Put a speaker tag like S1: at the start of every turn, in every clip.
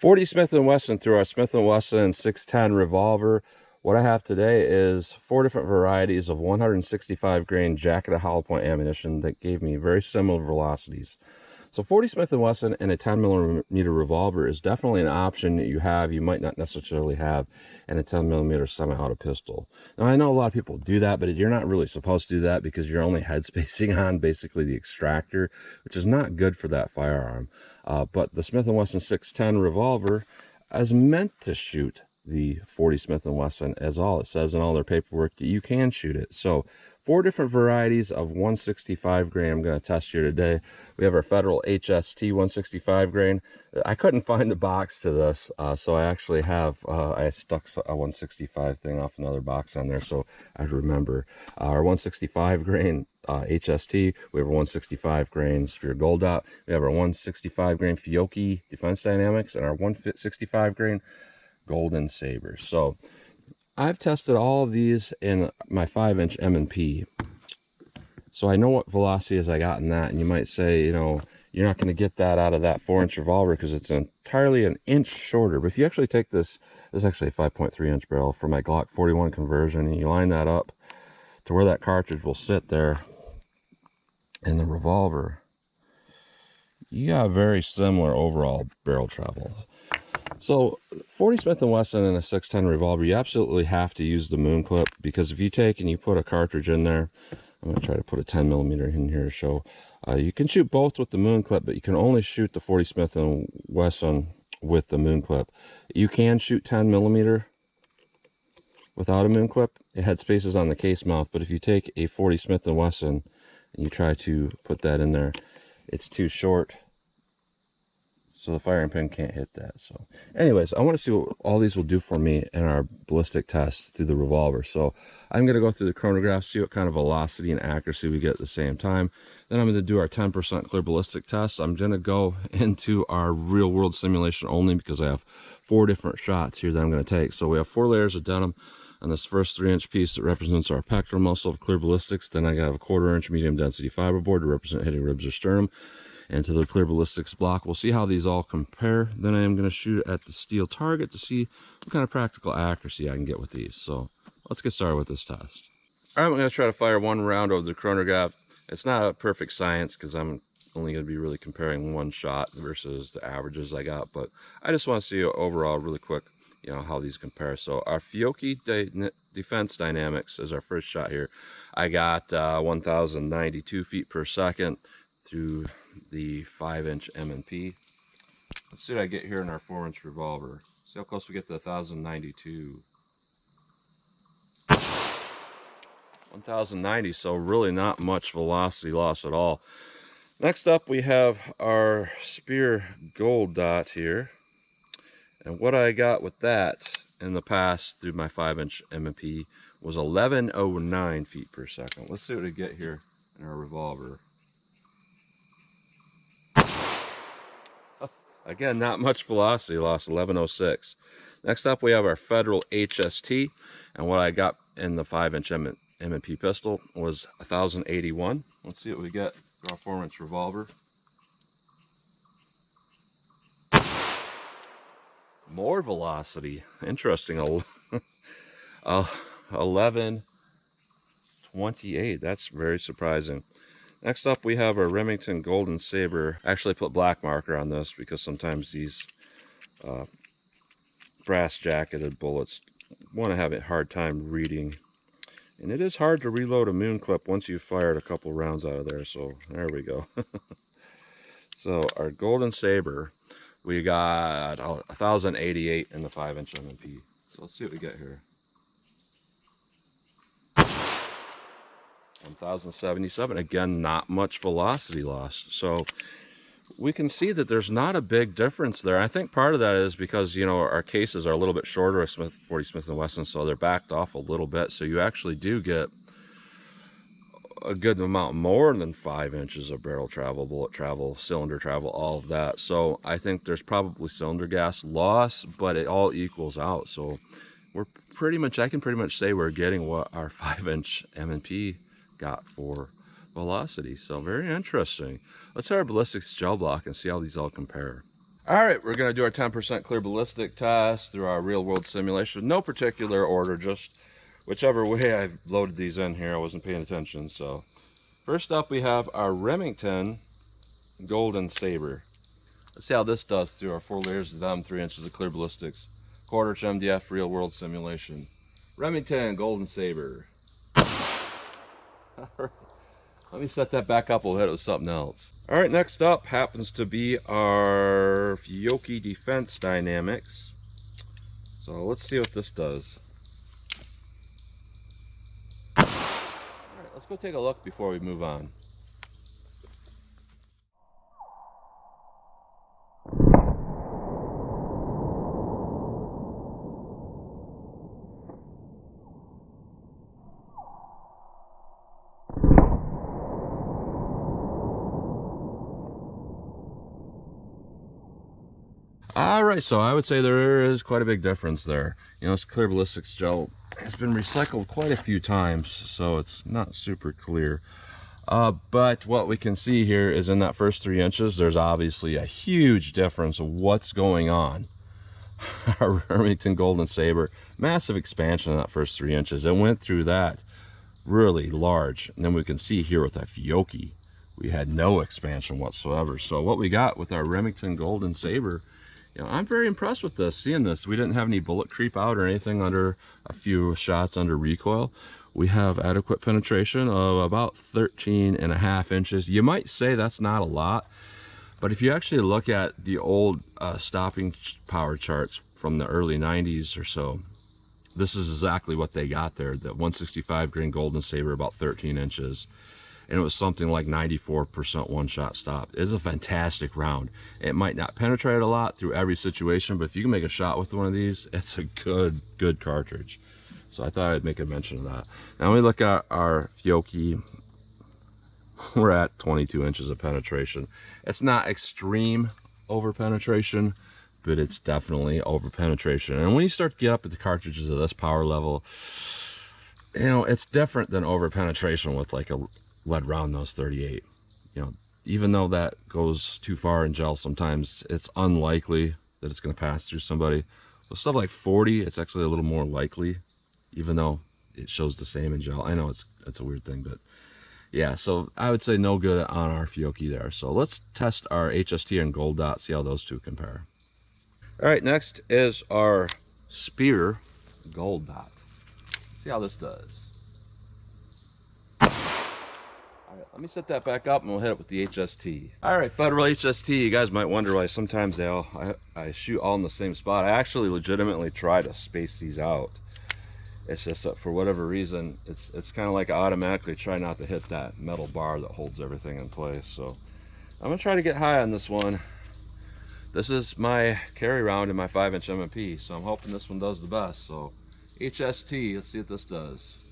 S1: 40 Smith & Wesson through our Smith & Wesson 610 revolver. What I have today is 4 different varieties of 165 grain jacketed hollow point ammunition that gave me very similar velocities. So 40 Smith & Wesson and a 10 millimeter revolver is definitely an option that you might not necessarily have in a 10 millimeter semi-auto pistol. Now I know a lot of people do that, but you're not really supposed to do that because you're only head spacing on basically the extractor, which is not good for that firearm. But the Smith & Wesson 610 revolver is meant to shoot the 40 Smith & Wesson, as all it says in all their paperwork that you can shoot it. So 4 different varieties of 165 grain I'm going to test here today. We have our Federal HST 165 grain. I couldn't find the box to this, so I actually have, I stuck a 165 thing off another box on there so I remember. Our 165 grain HST, we have a 165 grain Spear Gold Dot, we have our 165 grain Fiocchi Defense Dynamics, and our 165 grain Golden Saber. So I've tested all of these in my 5-inch M&P, so I know what velocities I got in that. And you might say, you know, you're not going to get that out of that 4-inch revolver because it's entirely an inch shorter. But if you actually take this is actually a 5.3-inch barrel for my Glock 41 conversion, and you line that up to where that cartridge will sit there in the revolver, you got very similar overall barrel travel. So 40 Smith & Wesson and a 610 revolver, you absolutely have to use the moon clip, because if you take and you put a cartridge in there, I'm going to try to put a 10 millimeter in here to show. You can shoot both with the moon clip, but you can only shoot the 40 Smith & Wesson with the moon clip. You can shoot 10 millimeter without a moon clip. It had spaces on the case mouth, but if you take a 40 Smith & Wesson and you try to put that in there, it's too short, so the firing pin can't hit that. So anyways, I want to see what all these will do for me in our ballistic test through the revolver. So I'm going to go through the chronograph, see what kind of velocity and accuracy we get at the same time. Then I'm going to do our 10% clear ballistic test. I'm going to go into our real world simulation only because I have 4 different shots here that I'm going to take. So we have 4 layers of denim on this first 3-inch piece that represents our pectoral muscle of clear ballistics. Then I got a 1/4-inch medium density fiberboard to represent hitting ribs or sternum, and to the clear ballistics block. We'll see how these all compare. Then I am going to shoot at the steel target to see what kind of practical accuracy I can get with these. So let's get started with this test. All right, I'm going to try to fire 1 round over the chronograph. It's not a perfect science because I'm only going to be really comparing 1 shot versus the averages I got, but I just want to see overall really quick, you know, how these compare. So our Fiocchi Defense Dynamics is our first shot here. I got 1,092 feet per second through the 5-inch M&P. Let's see what I get here in our 4-inch revolver. See how close we get to 1,092. 1,090, so really not much velocity loss at all. Next up we have our Spear Gold Dot here. And what I got with that in the past through my 5-inch M&P was 1,109 feet per second. Let's see what we get here in our revolver. Again, not much velocity loss, 1106. Next up, we have our Federal HST, and what I got in the 5-inch M&P pistol was 1,081. Let's see what we get for our 4-inch revolver. More velocity. Interesting. 1128. That's very surprising. Next up, we have our Remington Golden Saber. I actually put black marker on this because sometimes these brass jacketed bullets want to have a hard time reading. And it is hard to reload a moon clip once you've fired a couple rounds out of there. So there we go. So our Golden Saber, we got 1,088 in the 5-inch M&P. So let's see what we get here. 1,077. Again, not much velocity loss. So we can see that there's not a big difference there. I think part of that is because, you know, our cases are a little bit shorter at 40 Smith & Wesson, so they're backed off a little bit. So you actually do get a good amount more than 5 inches of barrel travel, bullet travel, cylinder travel, all of that. So I think there's probably cylinder gas loss, but it all equals out. So we're pretty much, I can pretty much say we're getting what our 5-inch M&P got for velocity. So very interesting. Let's try our ballistics gel block and see how these all compare. All right, we're going to do our 10% clear ballistic test through our real world simulation. No particular order, just whichever way I loaded these in here. I wasn't paying attention. So first up, we have our Remington Golden Saber. Let's see how this does through our 4 layers of them, 3 inches of clear ballistics, 1/4 inch MDF real world simulation. Remington Golden Saber. Let me set that back up. We'll hit it with something else. All right, next up happens to be our Fiocchi Defense Dynamics. So let's see what this does. All right, let's go take a look before we move on. All right, so I would say there is quite a big difference there. You know, this clear ballistics gel has been recycled quite a few times, so it's not super clear. But what we can see here is in that first 3 inches, there's obviously a huge difference of what's going on. Our Remington Golden Saber, massive expansion in that first 3 inches. It went through that really large. And then we can see here with that Fiocchi, we had no expansion whatsoever. So what we got with our Remington Golden Saber, you know, I'm very impressed with this, seeing this. We didn't have any bullet creep out or anything under a few shots under recoil. We have adequate penetration of about 13.5 inches. You might say that's not a lot, but if you actually look at the old stopping power charts from the early 90s or so, this is exactly what they got there. The 165 grain Golden Saber, about 13 inches. And it was something like 94% one-shot stop. It's a fantastic round. It might not penetrate a lot through every situation, but if you can make a shot with one of these, it's a good cartridge. So I thought I'd make a mention of that. Now when we look at our Fiocchi, we're at 22 inches of penetration. It's not extreme over penetration, but it's definitely over penetration. And when you start to get up at the cartridges of this power level, you know, it's different than over penetration with like a lead round nose 38. You know, even though that goes too far in gel, sometimes it's unlikely that it's going to pass through somebody. With stuff like 40, it's actually a little more likely, even though it shows the same in gel. I know it's a weird thing, but yeah, so I would say no good on our Fiocchi there. So let's test our HST and Gold Dot, see how those two compare. All right, next is our Spear Gold Dot. See how this does. All right, let me set that back up and we'll hit it with the HST. All right, Federal HST, you guys might wonder why sometimes I shoot all in the same spot. I actually legitimately try to space these out. It's just that for whatever reason, it's kind of like I automatically try not to hit that metal bar that holds everything in place. So I'm gonna try to get high on this one. This is my carry round in my 5-inch M&P, so I'm hoping this one does the best. So HST, let's see what this does.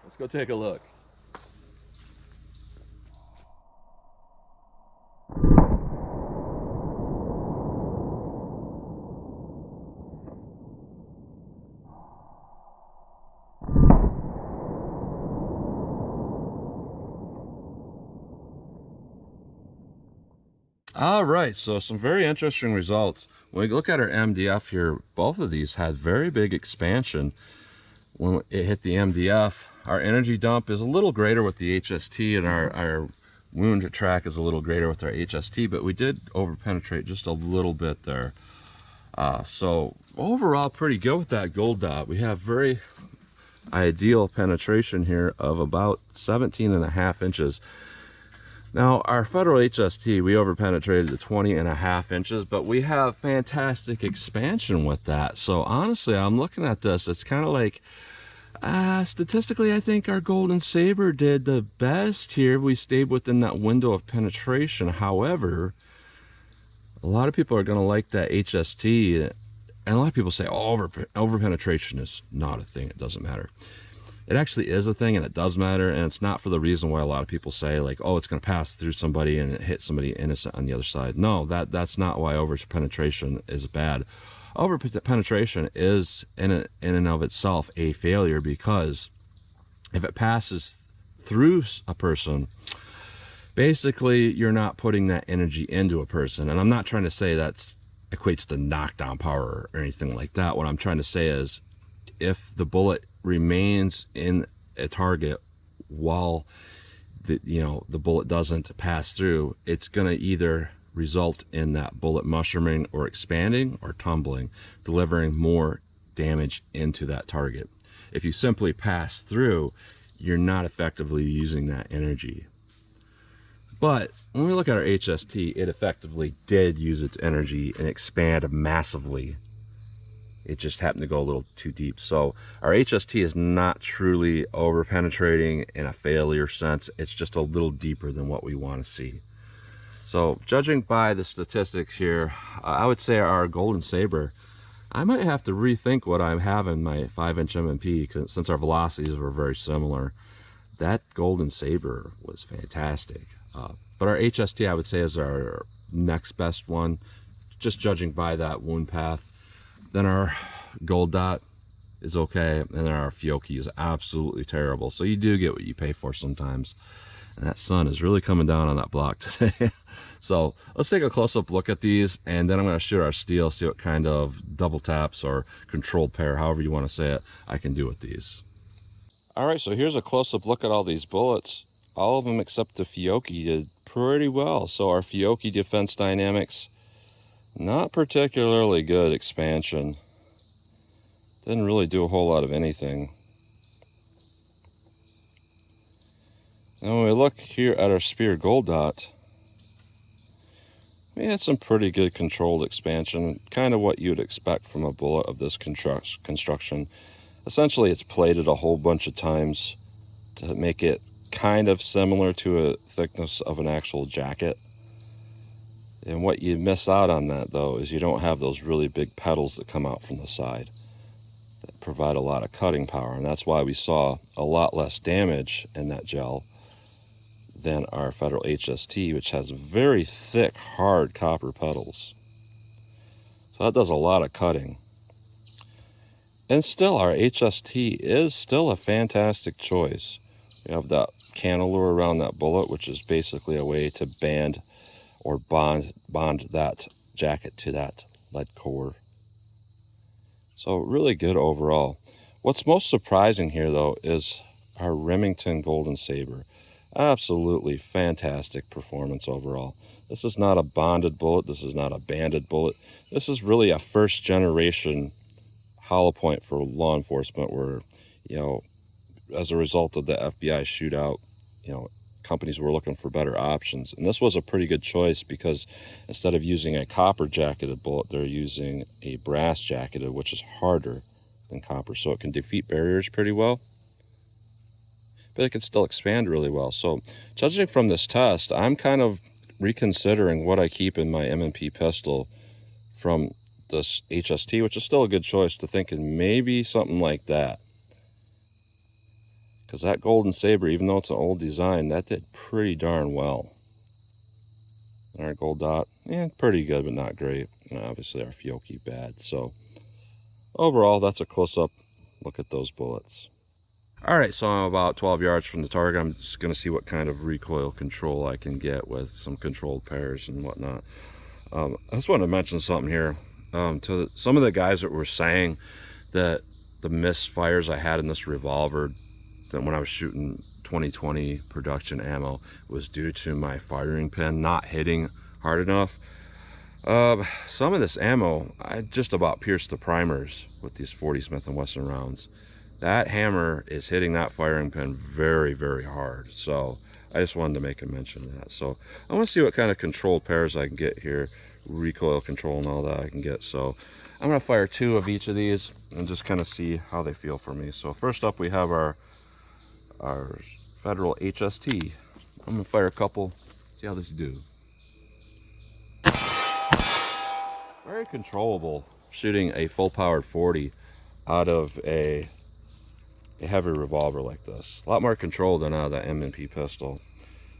S1: Let's go take a look. All right, so some very interesting results. When we look at our MDF here, both of these had very big expansion when it hit the MDF. Our energy dump is a little greater with the HST, and our wound track is a little greater with our HST, but we did over penetrate just a little bit there. So overall pretty good with that Gold Dot. We have very ideal penetration here of about 17.5 inches. Now our Federal HST, we over penetrated to 20.5 inches, but we have fantastic expansion with that. So honestly, I'm looking at this, it's kind of like, statistically, I think our Golden Saber did the best here. We stayed within that window of penetration. However, a lot of people are going to like that HST, and a lot of people say, oh, over penetration is not a thing, it doesn't matter. It actually is a thing, and it does matter, and it's not for the reason why a lot of people say, like, oh, it's going to pass through somebody and it hit somebody innocent on the other side. No, that's not why over penetration is bad. Over penetration is in and of itself a failure, because if it passes through a person, Basically, you're not putting that energy into a person. And I'm not trying to say that's equates to knockdown power or anything like that. What I'm trying to say is if the bullet remains in a target while the bullet doesn't pass through, it's going to either result in that bullet mushrooming or expanding or tumbling, delivering more damage into that target. If you simply pass through, you're not effectively using that energy. But when we look at our HST, it effectively did use its energy and expand massively. It just happened to go a little too deep. So our HST is not truly over penetrating in a failure sense. It's just a little deeper than what we want to see. So judging by the statistics here, I would say our Golden Saber, I might have to rethink what I have in my 5-inch M&P since our velocities were very similar. That Golden Saber was fantastic. But our HST, I would say, is our next best one, just judging by that wound path. Then our Gold Dot is okay, and then our Fiocchi is absolutely terrible. So you do get what you pay for sometimes. And that sun is really coming down on that block today. So let's take a close-up look at these, and then I'm going to shoot our steel, see what kind of double taps or controlled pair, however you want to say it, I can do with these. All right, so here's a close-up look at all these bullets. All of them except the Fiocchi did pretty well. So our Fiocchi defense dynamics, not particularly good expansion. Didn't really do a whole lot of anything. Now when we look here at our Spear Gold Dot, we had some pretty good controlled expansion, kind of what you'd expect from a bullet of this construction. Essentially, it's plated a whole bunch of times to make it kind of similar to a thickness of an actual jacket. And what you miss out on that, though, is you don't have those really big petals that come out from the side that provide a lot of cutting power. And that's why we saw a lot less damage in that gel than our Federal HST, which has very thick, hard copper petals. So that does a lot of cutting. And still, our HST is still a fantastic choice. We have that cantilever around that bullet, which is basically a way to band or bond that jacket to that lead core. So really good overall. What's most surprising here, though, is our Remington Golden Saber. Absolutely fantastic performance overall. This is not a bonded bullet. This is not a banded bullet. This is really a first generation hollow point for law enforcement where, as a result of the FBI shootout, companies were looking for better options. And this was a pretty good choice because instead of using a copper jacketed bullet, they're using a brass jacketed, which is harder than copper. So it can defeat barriers pretty well, but it can still expand really well. So judging from this test, I'm kind of reconsidering what I keep in my M&P pistol from this HST, which is still a good choice, to thinking maybe something like that. Because that Golden Saber, even though it's an old design, that did pretty darn well. And our Gold Dot, pretty good, but not great. And obviously our Fiocchi bad. So overall, that's a close-up look at those bullets. All right, so I'm about 12 yards from the target. I'm just going to see what kind of recoil control I can get with some controlled pairs and whatnot. I just want to mention something here. To some of the guys that were saying that the misfires I had in this revolver, that when I was shooting 2020 production ammo, was due to my firing pin not hitting hard enough. Some of this ammo, I just about pierced the primers with these 40 Smith & Wesson rounds. That hammer is hitting that firing pin very, very hard. So I just wanted to make a mention of that. So I want to see what kind of controlled pairs I can get here, recoil control and all that I can get. So I'm going to fire 2 of each of these and just kind of see how they feel for me. So first up, we have our Federal HST. I'm going to fire a couple, see how these do. Very controllable shooting a full powered 40 out of a heavy revolver like this. A lot more control than out of that M&P pistol.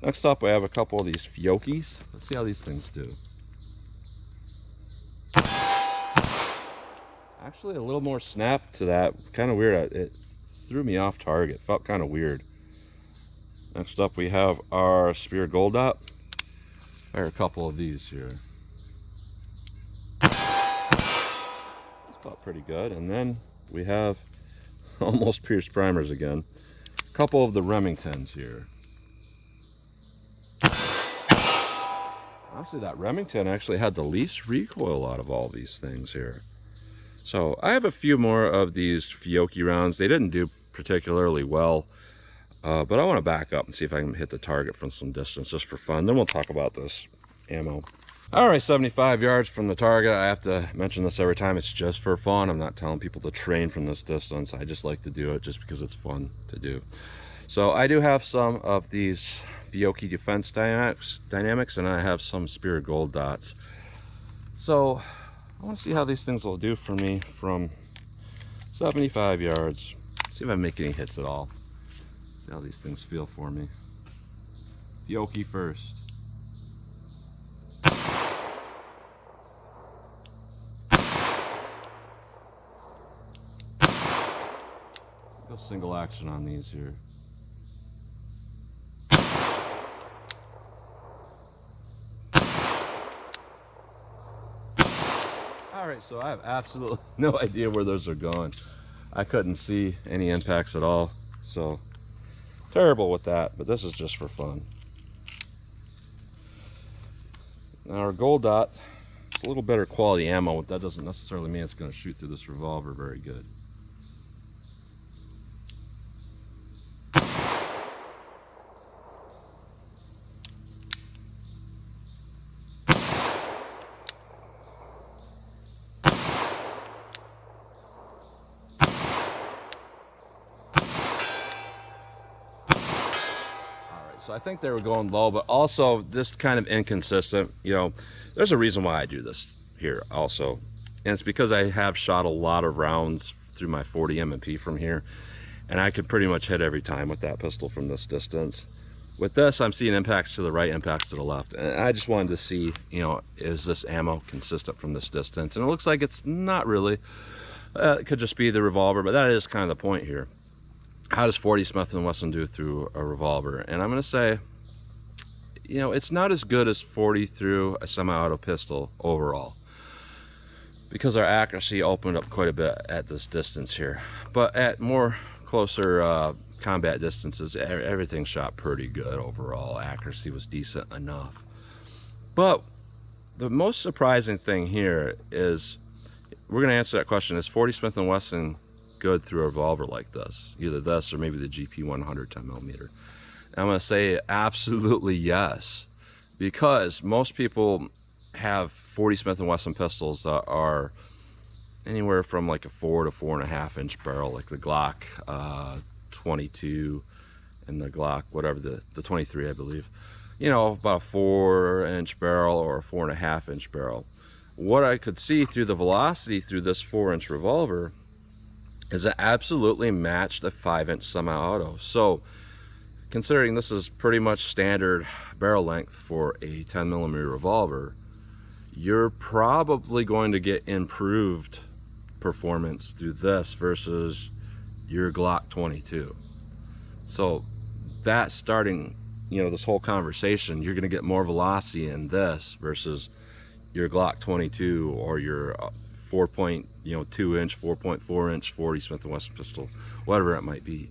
S1: Next up, we have a couple of these Fiocchis. Let's see how these things do. Actually, a little more snap to that. Kind of weird. It threw me off target. Felt kind of weird. Next up we have our Spear Gold Dot. There are a couple of these here. It's about pretty good. And then we have almost pierced primers again. A couple of the Remingtons here. Honestly, that Remington actually had the least recoil out of all these things here. So I have a few more of these Fiocchi rounds. They didn't do particularly well, but I want to back up and see if I can hit the target from some distance just for fun. Then we'll talk about this ammo. All right, 75 yards from the target. I have to mention this every time. It's just for fun. I'm not telling people to train from this distance. I just like to do it just because it's fun to do. So I do have some of these Fiocchi Defense Dynamics, and I have some Spear Gold Dots. So I want to see how these things will do for me from 75 yards. See if I make any hits at all. See how these things feel for me. Fiocchi first. Go single action on these here. Alright, so I have absolutely no idea where those are going. I couldn't see any impacts at all, so terrible with that, but this is just for fun. Now our Gold Dot, a little better quality ammo, but that doesn't necessarily mean it's going to shoot through this revolver very good. So I think they were going low, but also this kind of inconsistent. You know, there's a reason why I do this here also. And it's because I have shot a lot of rounds through my 40 M&P from here. And I could pretty much hit every time with that pistol from this distance. With this, I'm seeing impacts to the right, impacts to the left. And I just wanted to see, you know, is this ammo consistent from this distance? And it looks like it's not really. It could just be the revolver, but that is kind of the point here. How does 40 Smith & Wesson do through a revolver? And I'm going to say, you know, it's not as good as 40 through a semi-auto pistol overall, because our accuracy opened up quite a bit at this distance here. But at more closer combat distances, everything shot pretty good overall. Accuracy was decent enough. But the most surprising thing here is, we're going to answer that question, is 40 Smith & Wesson good through a revolver like this? Either this or maybe the GP100 10mm. I'm going to say absolutely yes, because most people have 40 Smith & Wesson pistols that are anywhere from like a 4 to 4.5 inch barrel, like the Glock 22 and the Glock whatever, the 23 I believe. You know, about a 4-inch barrel or a 4.5-inch barrel. What I could see through the velocity through this 4-inch revolver is it absolutely matched a 5-inch semi-auto. So considering this is pretty much standard barrel length for a 10mm revolver, you're probably going to get improved performance through this versus your Glock 22. So that's starting, you know, this whole conversation. You're going to get more velocity in this versus your Glock 22 or your 4.2-inch, 4.4-inch 40 Smith & Wesson pistol, whatever it might be.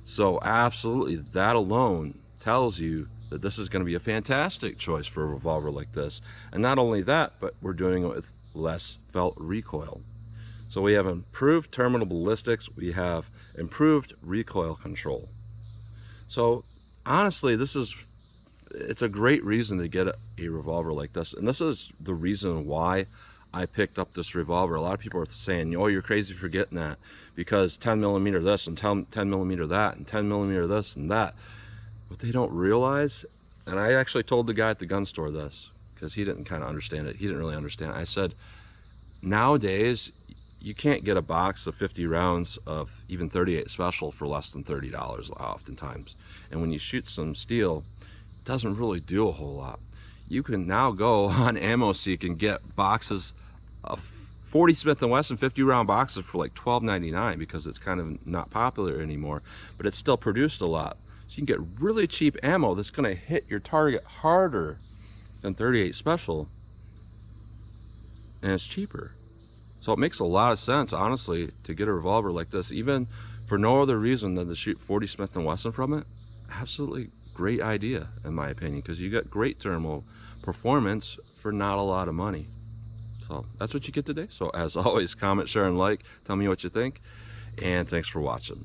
S1: So absolutely, that alone tells you that this is going to be a fantastic choice for a revolver like this. And not only that, but we're doing it with less felt recoil. So we have improved terminal ballistics, we have improved recoil control. So honestly, it's a great reason to get a revolver like this. And this is the reason why I picked up this revolver. A lot of people are saying, oh, you're crazy for getting that because 10mm this and 10mm that and 10mm this and that. What they don't realize, and I actually told the guy at the gun store this because he didn't kind of understand it. He didn't really understand it. I said, nowadays, you can't get a box of 50 rounds of even 38 special for less than $30 oftentimes. And when you shoot some steel, it doesn't really do a whole lot. You can now go on AmmoSeek and get boxes of 40 Smith & Wesson 50 round boxes for like $12.99 because it's kind of not popular anymore, but it's still produced a lot. So you can get really cheap ammo that's going to hit your target harder than 38 Special, and it's cheaper. So it makes a lot of sense, honestly, to get a revolver like this, even for no other reason than to shoot 40 Smith & Wesson from it. Absolutely great idea, in my opinion, because you got great thermal performance for not a lot of money. So that's what you get today. So as always, comment, share, and like. Tell me what you think, and thanks for watching.